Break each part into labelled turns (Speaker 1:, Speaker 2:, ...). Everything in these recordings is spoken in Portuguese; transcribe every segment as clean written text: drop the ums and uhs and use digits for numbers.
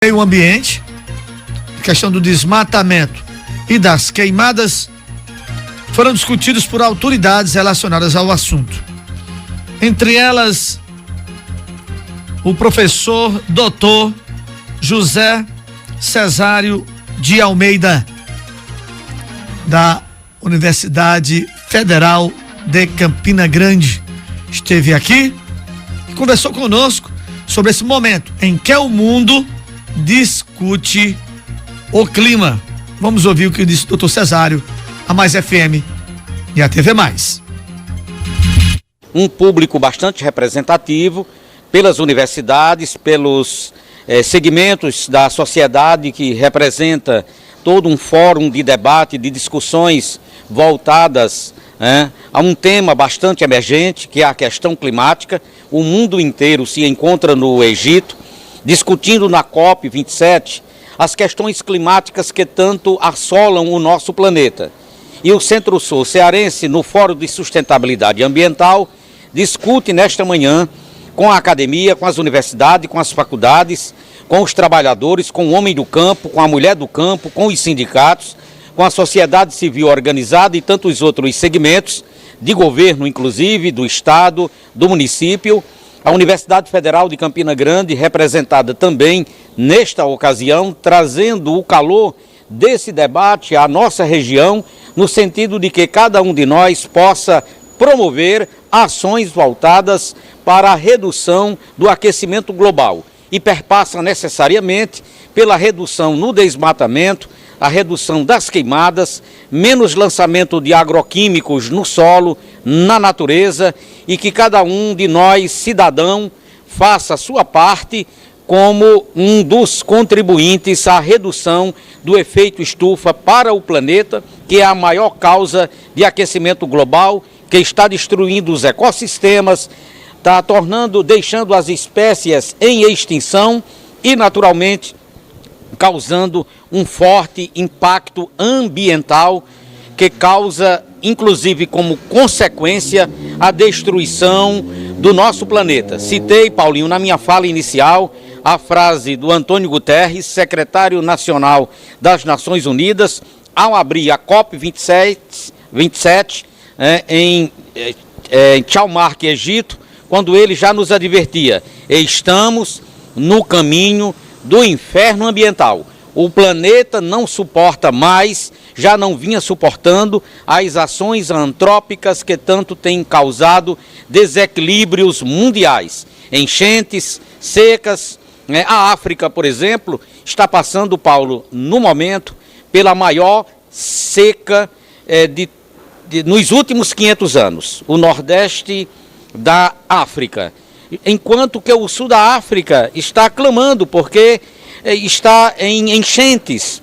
Speaker 1: Meio ambiente, questão do desmatamento e das queimadas foram discutidos por autoridades relacionadas ao assunto. Entre elas, o professor Dr. José Cesário de Almeida, da Universidade Federal de Campina Grande, esteve aqui e conversou conosco sobre esse momento em que o mundo discute o clima. Vamos ouvir o que disse o Dr. Cesário, a Mais FM e a TV Mais.
Speaker 2: Um público bastante representativo pelas universidades, pelos segmentos da sociedade que representa todo um fórum de debate, de discussões voltadas a um tema bastante emergente, que é a questão climática. O mundo inteiro se encontra no Egito, discutindo na COP27 as questões climáticas que tanto assolam o nosso planeta. E o Centro-Sul cearense, no Fórum de Sustentabilidade Ambiental, discute nesta manhã com a academia, com as universidades, com as faculdades, com os trabalhadores, com o homem do campo, com a mulher do campo, com os sindicatos, com a sociedade civil organizada e tantos outros segmentos, de governo inclusive, do Estado, do município. A Universidade Federal de Campina Grande, representada também nesta ocasião, trazendo o calor desse debate à nossa região, no sentido de que cada um de nós possa promover ações voltadas para a redução do aquecimento global e perpassa necessariamente pela redução no desmatamento, a redução das queimadas, menos lançamento de agroquímicos no solo, na natureza, e que cada um de nós, cidadão, faça a sua parte como um dos contribuintes à redução do efeito estufa para o planeta, que é a maior causa de aquecimento global, que está destruindo os ecossistemas, está deixando as espécies em extinção e, naturalmente, causando um forte impacto ambiental que causa, inclusive como consequência, a destruição do nosso planeta. Citei, Paulinho, na minha fala inicial, a frase do Antônio Guterres, secretário nacional das Nações Unidas, ao abrir a COP27 em Sharm el-Sheikh, Egito, quando ele já nos advertia: estamos no caminho do inferno ambiental. O planeta não suporta mais, já não vinha suportando as ações antrópicas que tanto têm causado desequilíbrios mundiais, enchentes, secas. A África, por exemplo, está passando, Paulo, no momento, pela maior seca nos últimos 500 anos. O Nordeste da África. Enquanto que o sul da África está clamando porque está em enchentes,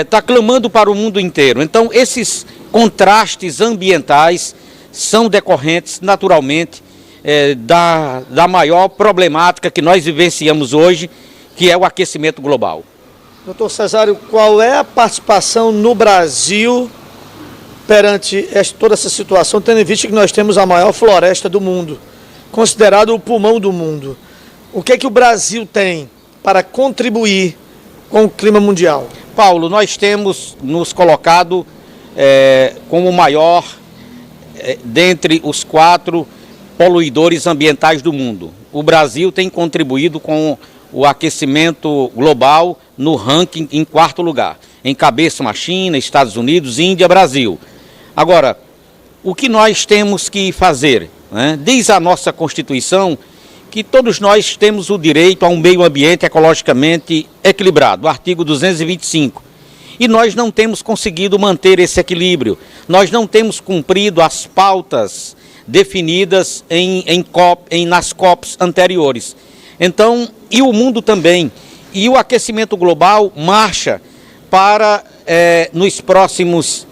Speaker 2: está clamando para o mundo inteiro. Então, esses contrastes ambientais são decorrentes, naturalmente, da maior problemática que nós vivenciamos hoje, que é o aquecimento global.
Speaker 1: Doutor Cesário, qual é a participação no Brasil perante toda essa situação, tendo em vista que nós temos a maior floresta do mundo, considerado o pulmão do mundo? O que é que o Brasil tem para contribuir com o clima mundial?
Speaker 2: Paulo, nós temos nos colocado como o maior dentre os 4 poluidores ambientais do mundo. O Brasil tem contribuído com o aquecimento global no ranking em 4º lugar. Encabeçam a China, Estados Unidos, Índia, Brasil. Agora, o que nós temos que fazer? Diz a nossa Constituição que todos nós temos o direito a um meio ambiente ecologicamente equilibrado, o artigo 225. E nós não temos conseguido manter esse equilíbrio. Nós não temos cumprido as pautas definidas nas COPs anteriores. Então, e o mundo também. E o aquecimento global marcha para, nos próximos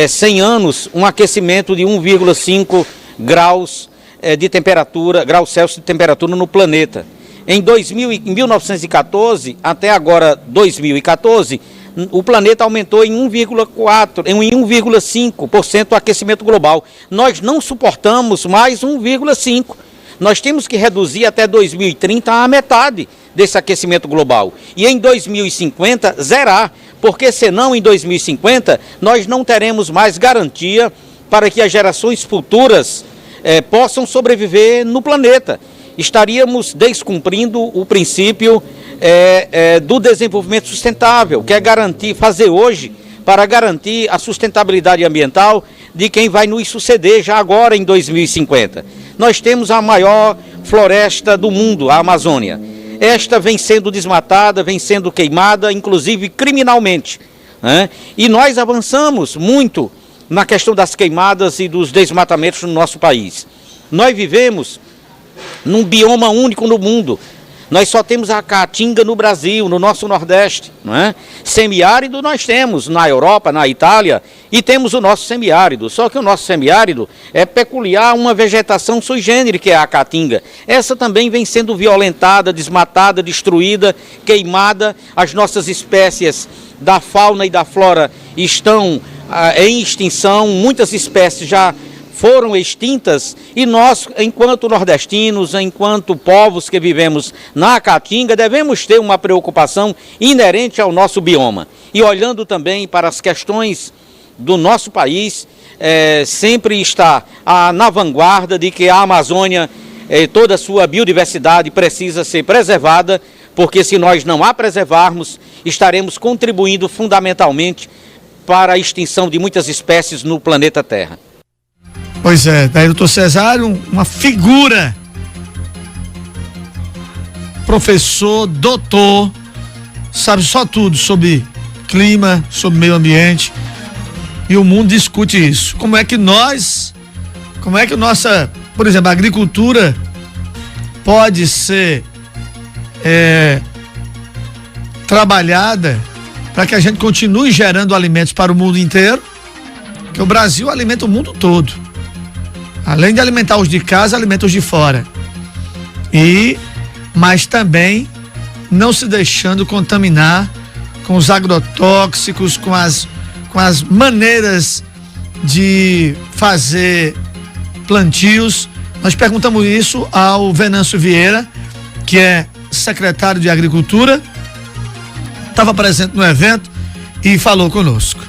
Speaker 2: 100 anos, um aquecimento de 1,5 graus de temperatura, graus Celsius de temperatura no planeta. Em 1914 até agora 2014, o planeta aumentou em 1,5% o aquecimento global. Nós não suportamos mais 1,5%. Nós temos que reduzir até 2030 a metade desse aquecimento global. E em 2050, zerar, porque senão em 2050 nós não teremos mais garantia para que as gerações futuras possam sobreviver no planeta. Estaríamos descumprindo o princípio do desenvolvimento sustentável, que é fazer hoje para garantir a sustentabilidade ambiental de quem vai nos suceder já agora em 2050. Nós temos a maior floresta do mundo, a Amazônia. Esta vem sendo desmatada, vem sendo queimada, inclusive criminalmente, né? E nós avançamos muito na questão das queimadas e dos desmatamentos no nosso país. Nós vivemos num bioma único no mundo. Nós só temos a caatinga no Brasil, no nosso Nordeste, não é? Semiárido nós temos na Europa, na Itália, e temos o nosso semiárido. Só que o nosso semiárido é peculiar a uma vegetação sui generis, que é a caatinga. Essa também vem sendo violentada, desmatada, destruída, queimada. As nossas espécies da fauna e da flora estão em extinção, muitas espécies já foram extintas e nós, enquanto nordestinos, enquanto povos que vivemos na Caatinga, devemos ter uma preocupação inerente ao nosso bioma. E olhando também para as questões do nosso país, sempre está na vanguarda de que a Amazônia, toda a sua biodiversidade precisa ser preservada, porque se nós não a preservarmos, estaremos contribuindo fundamentalmente para a extinção de muitas espécies no planeta Terra.
Speaker 1: Pois é, daí doutor Cesário, uma figura, professor, doutor, sabe só tudo sobre clima, sobre meio ambiente, e o mundo discute isso. Como é que nossa, por exemplo, a agricultura pode ser trabalhada para que a gente continue gerando alimentos para o mundo inteiro, que o Brasil alimenta o mundo todo. Além de alimentar os de casa, alimenta os de fora. Mas também não se deixando contaminar com os agrotóxicos, com as maneiras de fazer plantios. Nós perguntamos isso ao Venâncio Vieira, que é secretário de Agricultura, estava presente no evento e falou conosco.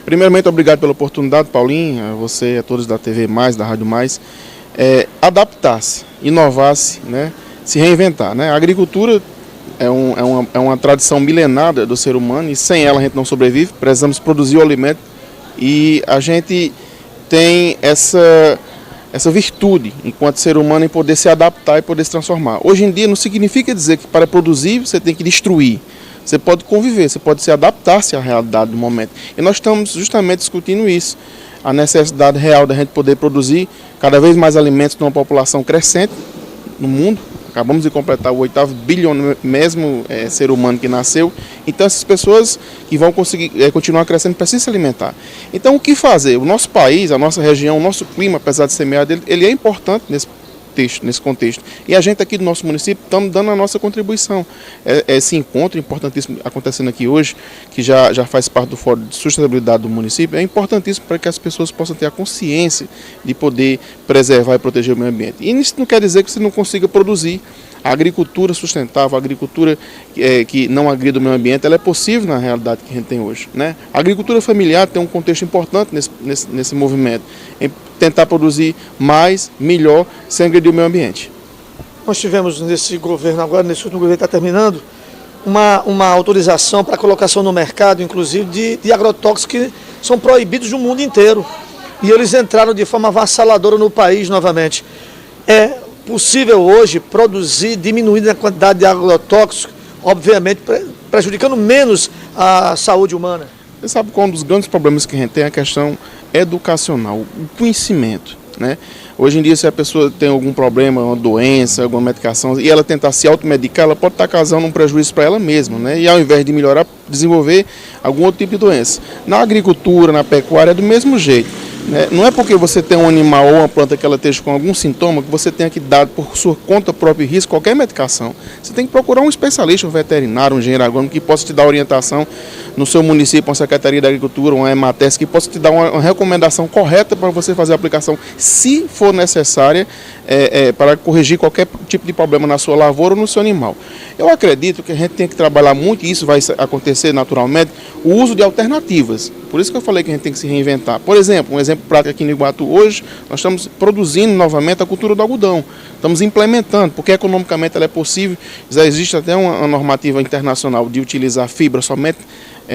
Speaker 3: Primeiramente, obrigado pela oportunidade, Paulinho, a você e a todos da TV Mais, da Rádio Mais. Adaptar-se, inovar-se, né? Se reinventar, né? A agricultura é uma tradição milenária do ser humano e sem ela a gente não sobrevive. Precisamos produzir o alimento e a gente tem essa virtude, enquanto ser humano, em poder se adaptar e poder se transformar. Hoje em dia não significa dizer que para produzir você tem que destruir. Você pode conviver, você pode se adaptar-se à realidade do momento. E nós estamos justamente discutindo isso. A necessidade real da gente poder produzir cada vez mais alimentos numa população crescente no mundo. Acabamos de completar o 8º bilhão mesmo ser humano que nasceu. Então essas pessoas que vão conseguir continuar crescendo precisam se alimentar. Então o que fazer? O nosso país, a nossa região, o nosso clima, apesar de ser meado, ele é importante nesse contexto. E a gente aqui do nosso município estamos dando a nossa contribuição. Esse encontro importantíssimo acontecendo aqui hoje, que já faz parte do Fórum de Sustentabilidade do município, é importantíssimo para que as pessoas possam ter a consciência de poder preservar e proteger o meio ambiente. E isso não quer dizer que você não consiga produzir. A agricultura sustentável, a agricultura que não agrida o meio ambiente, ela é possível na realidade que a gente tem hoje, né? A agricultura familiar tem um contexto importante nesse movimento, em tentar produzir mais, melhor, sem agredir o meio ambiente.
Speaker 1: Nós tivemos nesse governo agora, nesse último governo que está terminando, uma autorização para colocação no mercado, inclusive, de agrotóxicos que são proibidos no mundo inteiro. E eles entraram de forma avassaladora no país novamente. É possível hoje produzir, diminuir a quantidade de agrotóxicos, obviamente prejudicando menos a saúde humana.
Speaker 3: Você sabe que um dos grandes problemas que a gente tem é a questão educacional, o conhecimento, né? Hoje em dia, se a pessoa tem algum problema, uma doença, alguma medicação, e ela tentar se automedicar, ela pode estar causando um prejuízo para ela mesma, né? E ao invés de melhorar, desenvolver algum outro tipo de doença. Na agricultura, na pecuária, é do mesmo jeito. né? Não é porque você tem um animal ou uma planta que ela esteja com algum sintoma que você tenha que dar por sua conta própria e risco qualquer medicação. Você tem que procurar um especialista, um veterinário, um engenheiro agrônomo que possa te dar orientação no seu município, uma Secretaria da Agricultura, uma EMATES, que possa te dar uma recomendação correta para você fazer a aplicação, se for necessária, para corrigir qualquer tipo de problema na sua lavoura ou no seu animal. Eu acredito que a gente tem que trabalhar muito, e isso vai acontecer naturalmente, o uso de alternativas. Por isso que eu falei que a gente tem que se reinventar. Por exemplo, um exemplo prático aqui no Iguatu hoje, nós estamos produzindo novamente a cultura do algodão. Estamos implementando, porque economicamente ela é possível. Já existe até uma normativa internacional de utilizar fibra somente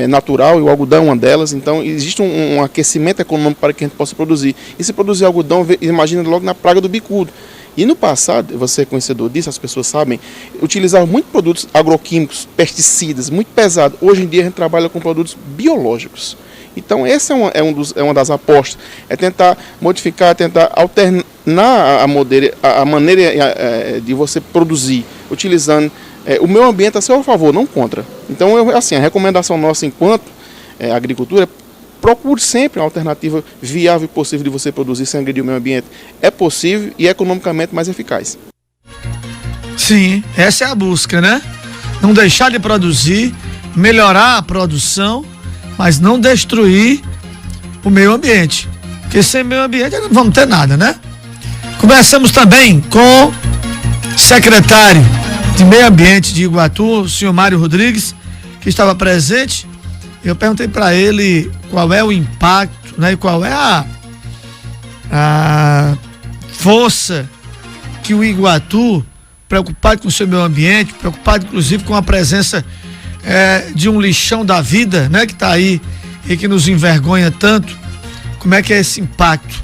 Speaker 3: natural, e o algodão é uma delas. Então existe um aquecimento econômico para que a gente possa produzir. E se produzir algodão, imagina logo na praga do bicudo. E no passado, você é conhecedor disso, as pessoas sabem, utilizavam muitos produtos agroquímicos, pesticidas, muito pesado. Hoje em dia a gente trabalha com produtos biológicos. Então essa é uma das apostas, é tentar modificar, tentar alternar a maneira de você produzir, utilizando o meio ambiente a seu favor, não contra. Então, assim, a recomendação nossa enquanto agricultura, procure sempre uma alternativa viável e possível de você produzir sem agredir o meio ambiente. É possível e é economicamente mais eficaz.
Speaker 1: Sim, essa é a busca, né? Não deixar de produzir, melhorar a produção, mas não destruir o meio ambiente. Porque sem meio ambiente não vamos ter nada, né? Conversamos também com o secretário de Meio Ambiente de Iguatu, o senhor Mário Rodrigues, que estava presente. Eu perguntei para ele qual é o impacto, né, e qual é a força que o Iguatu, preocupado com o seu meio ambiente, preocupado inclusive com a presença de um lixão da vida, né, que está aí e que nos envergonha tanto, como é que é esse impacto?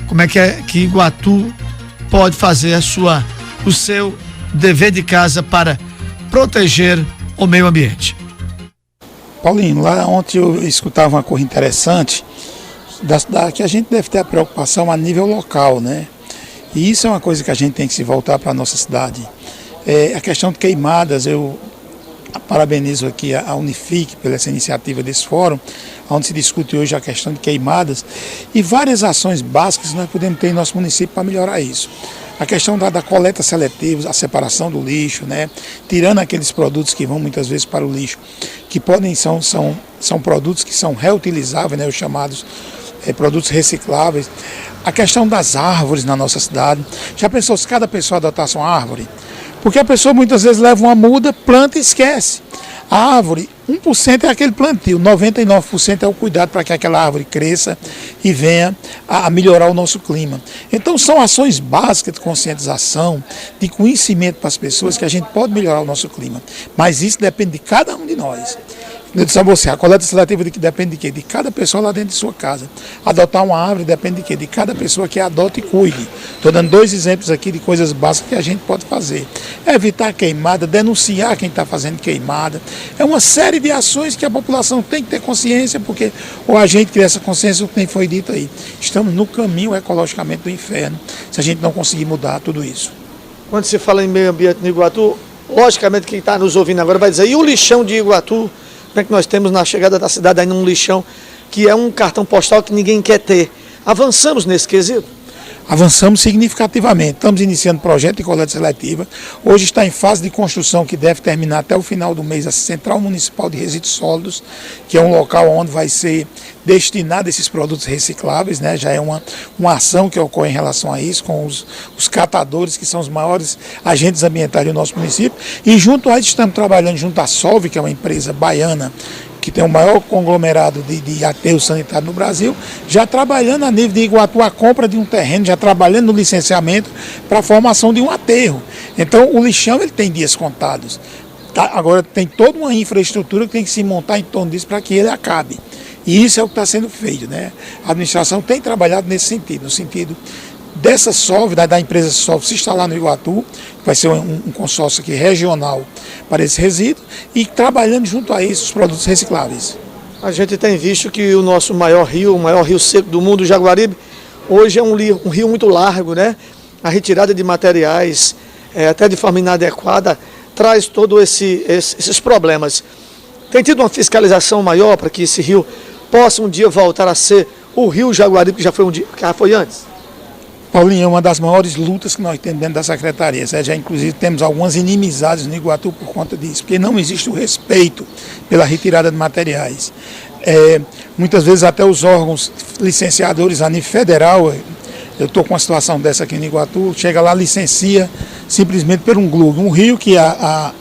Speaker 1: Como é que Iguatu pode fazer o seu dever de casa para proteger o meio ambiente?
Speaker 4: Paulinho, lá ontem eu escutava uma coisa interessante, que a gente deve ter a preocupação a nível local, né? E isso é uma coisa que a gente tem que se voltar para a nossa cidade. A questão de queimadas, eu parabenizo aqui a Unifique pela essa iniciativa desse fórum, onde se discute hoje a questão de queimadas e várias ações básicas que nós podemos ter em nosso município para melhorar isso. A questão da coleta seletiva, a separação do lixo, né? Tirando aqueles produtos que vão muitas vezes para o lixo, que são produtos que são reutilizáveis, né? Os chamados produtos recicláveis. A questão das árvores na nossa cidade. Já pensou se cada pessoa adotasse uma árvore? Porque a pessoa muitas vezes leva uma muda, planta e esquece. A árvore, 1% é aquele plantio, 99% é o cuidado para que aquela árvore cresça e venha a melhorar o nosso clima. Então são ações básicas de conscientização, de conhecimento para as pessoas que a gente pode melhorar o nosso clima. Mas isso depende de cada um de nós. Eu disse a você, a coleta seletiva depende de quê? De cada pessoa lá dentro de sua casa. Adotar uma árvore depende de quê? De cada pessoa que adota e cuide. Estou dando 2 exemplos aqui de coisas básicas que a gente pode fazer. Evitar queimada, denunciar quem está fazendo queimada. É uma série de ações que a população tem que ter consciência, porque ou a gente cria essa consciência, o que nem foi dito aí. Estamos no caminho ecologicamente do inferno, se a gente não conseguir mudar tudo isso.
Speaker 1: Quando se fala em meio ambiente no Iguatu, logicamente quem está nos ouvindo agora vai dizer, e o lixão de Iguatu? Como é que nós temos na chegada da cidade ainda um lixão que é um cartão postal que ninguém quer ter? Avançamos nesse quesito?
Speaker 4: Avançamos significativamente. Estamos iniciando projeto de coleta seletiva. Hoje está em fase de construção que deve terminar até o final do mês a Central Municipal de Resíduos Sólidos, que é um local onde vai ser destinado esses produtos recicláveis, né? Já é uma ação que ocorre em relação a isso, com os catadores, que são os maiores agentes ambientais do nosso município. E junto a isso estamos trabalhando junto à Solve, que é uma empresa baiana, que tem o maior conglomerado de aterro sanitário no Brasil, já trabalhando a nível de Iguatu a compra de um terreno, já trabalhando no licenciamento para a formação de um aterro. Então o lixão ele tem dias contados. Agora tem toda uma infraestrutura que tem que se montar em torno disso para que ele acabe. E isso é o que está sendo feito, né? A administração tem trabalhado nesse sentido, no sentido dessa Solve, da empresa Solve se instalar no Iguatu, que vai ser um consórcio aqui regional para esse resíduo, e trabalhando junto a isso os produtos recicláveis.
Speaker 1: A gente tem visto que o nosso maior rio, o maior rio seco do mundo, o Jaguaribe, hoje é um rio muito largo, né? A retirada de materiais, até de forma inadequada, traz todos esses problemas. Tem tido uma fiscalização maior para que esse rio possa um dia voltar a ser o Rio Jaguaribe, que já foi que já foi antes?
Speaker 4: Paulinho, é uma das maiores lutas que nós temos dentro da secretaria. Já inclusive temos algumas inimizades no Iguatu por conta disso, porque não existe o respeito pela retirada de materiais. Muitas vezes até os órgãos licenciadores a nível federal, eu estou com uma situação dessa aqui no Iguatu, chega lá, licencia simplesmente por um glúvio. Um rio que há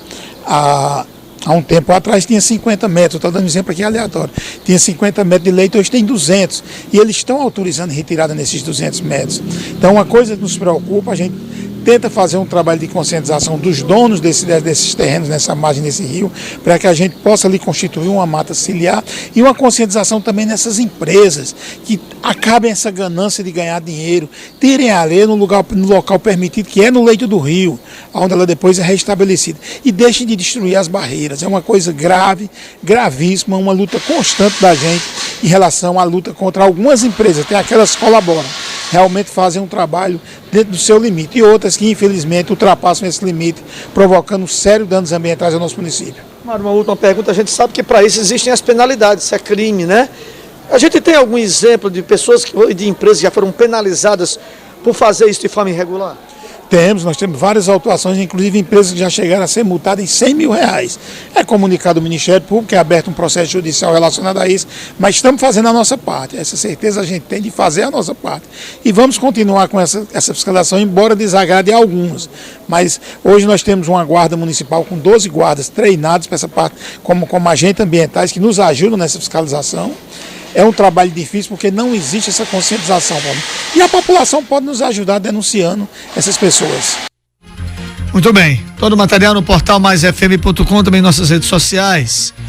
Speaker 4: um tempo atrás tinha 50 metros, estou dando um exemplo aqui aleatório, tinha 50 metros de leito, hoje tem 200, e eles estão autorizando retirada nesses 200 metros. Então, uma coisa que nos preocupa, a gente tenta fazer um trabalho de conscientização dos donos desses terrenos, nessa margem desse rio, para que a gente possa ali constituir uma mata ciliar e uma conscientização também nessas empresas que acabem essa ganância de ganhar dinheiro, tirem a areia no local permitido, que é no leito do rio, onde ela depois é restabelecida, e deixem de destruir as barreiras. É uma coisa grave, gravíssima, uma luta constante da gente em relação à luta contra algumas empresas, tem aquelas que colaboram, realmente fazem um trabalho dentro do seu limite, e outras que infelizmente ultrapassam esse limite, provocando sérios danos ambientais ao nosso município.
Speaker 1: Mário, uma última pergunta, a gente sabe que para isso existem as penalidades, isso é crime, né? A gente tem algum exemplo de pessoas, de empresas que já foram penalizadas por fazer isso de forma irregular?
Speaker 4: Nós temos várias autuações, inclusive empresas que já chegaram a ser multadas em R$100 mil. É comunicado ao Ministério Público, é aberto um processo judicial relacionado a isso, mas estamos fazendo a nossa parte. Essa certeza a gente tem de fazer a nossa parte. E vamos continuar com essa fiscalização, embora desagrade a alguns. Mas hoje nós temos uma guarda municipal com 12 guardas treinados para essa parte, como agentes ambientais, que nos ajudam nessa fiscalização. É um trabalho difícil porque não existe essa conscientização, Paulo. E a população pode nos ajudar denunciando essas pessoas.
Speaker 1: Muito bem. Todo o material no portal maisfm.com, também em nossas redes sociais.